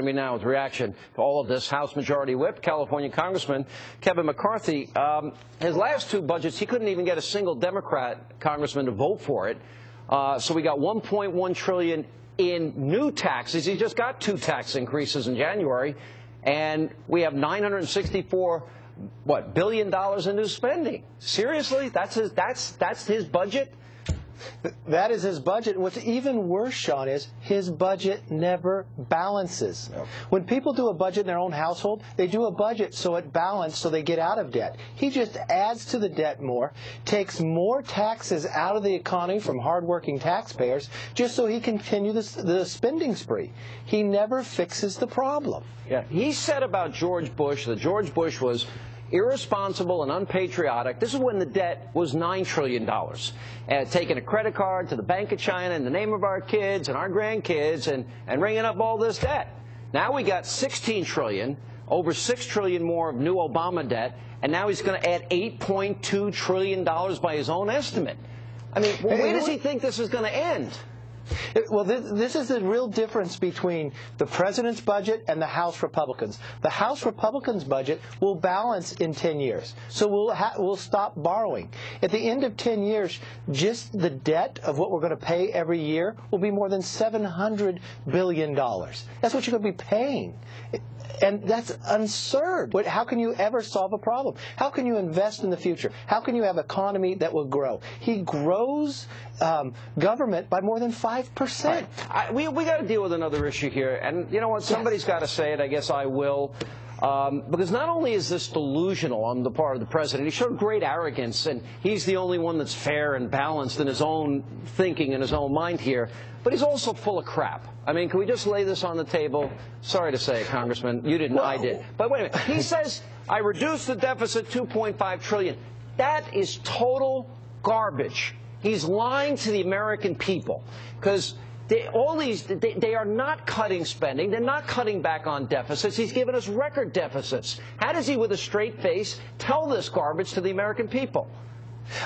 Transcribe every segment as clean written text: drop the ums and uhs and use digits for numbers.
Me now with reaction to all of this. House Majority Whip, California Congressman Kevin McCarthy. His last two budgets, he couldn't even get a single Democrat congressman to vote for it. So we got $1.1 trillion in new taxes. He just got 2 tax increases in January, and we have $964 billion in new spending. Seriously, that's his budget. That is his budget. What's even worse, Sean, is his budget never balances. No. When people do a budget in their own household, they do a budget so it balances so they get out of debt. He just adds to the debt more, takes more taxes out of the economy from hardworking taxpayers just so he can continue the spending spree. He never fixes the problem. Yeah. He said about George Bush that George Bush was irresponsible and unpatriotic. This is when the debt was $9 trillion. Taking a credit card to the Bank of China in the name of our kids and our grandkids and ringing up all this debt. Now we got $16 trillion, over $6 trillion more of new Obama debt, and now he's going to add $8.2 trillion by his own estimate. I mean, where does he think this is going to end? Well, this is the real difference between the president's budget and the House Republicans. The House Republicans' budget will balance in 10 years, so we'll stop borrowing. At the end of 10 years, just the debt of what we're going to pay every year will be more than $700 billion. That's what you're going to be paying. And that's absurd. How can you ever solve a problem? How can you invest in the future? How can you have an economy that will grow? He grows government by more than 5%. Right. We got to deal with another issue here. And you know what? Somebody's got to say it. I guess I will. Because not only is this delusional on the part of the president, he showed great arrogance, and he's the only one that's fair and balanced in his own thinking and his own mind here, but he's also full of crap. I mean, can we just lay this on the table? Sorry to say it, Congressman. You didn't, I did. But wait a minute. He says, I reduced the deficit $2.5 trillion. That is total garbage. He's lying to the American people, because they are not cutting spending. They're not cutting back on deficits. He's given us record deficits. How does he, with a straight face, tell this garbage to the American people?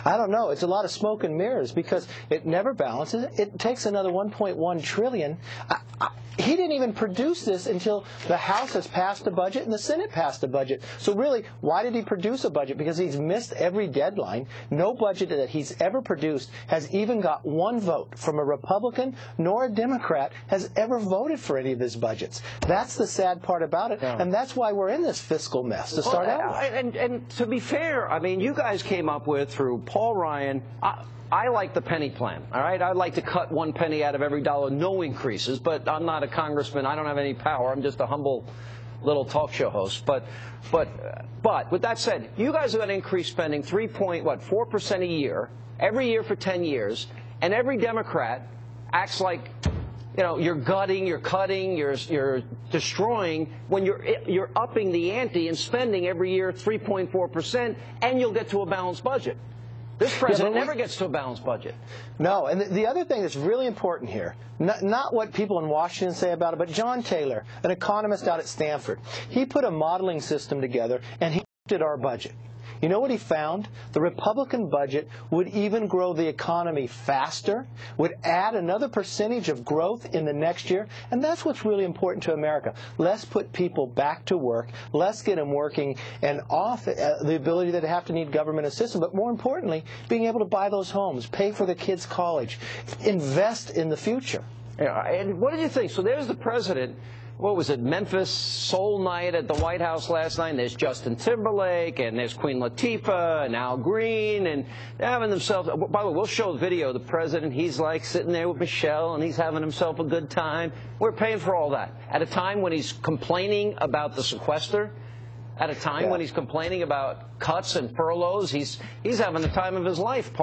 I don't know. It's a lot of smoke and mirrors, because it never balances. It takes another $1.1 trillion. He didn't even produce this until the House has passed a budget and the Senate passed a budget. So really, why did he produce a budget? Because he's missed every deadline. No budget that he's ever produced has even got one vote from a Republican nor a Democrat has ever voted for any of his budgets. That's the sad part about it, and that's why we're in this fiscal mess to start out with. And to be fair, I mean, you guys came up with, through Paul Ryan, I like the penny plan, all right? I'd like to cut 1 penny out of every dollar, no increases, but I'm not a congressman. I don't have any power. I'm just a humble little talk show host. But with that said, you guys are going to increase spending 4% a year, every year for 10 years, and every Democrat acts like, you know, you're gutting, you're cutting, you're destroying, when you're upping the ante and spending every year 3.4%, and you'll get to a balanced budget. This president never gets to a balanced budget. No, and the other thing that's really important here, not what people in Washington say about it, but John Taylor, an economist out at Stanford, he put a modeling system together, and he looked at our budget. You know what he found? The Republican budget would even grow the economy faster, would add another percentage of growth in the next year, and that's what's really important to America. Let's put people back to work. Let's get them working and off the ability that they have to need government assistance, but more importantly, being able to buy those homes, pay for the kids' college, invest in the future. Yeah, and what did you think? So there's the president. What was it, Memphis Soul Night at the White House last night? And there's Justin Timberlake, and there's Queen Latifah, and Al Green, and they're having themselves. By the way, we'll show a video of the president. He's like sitting there with Michelle, and he's having himself a good time. We're paying for all that at a time when he's complaining about the sequester. At a time when he's complaining about cuts and furloughs, he's having the time of his life.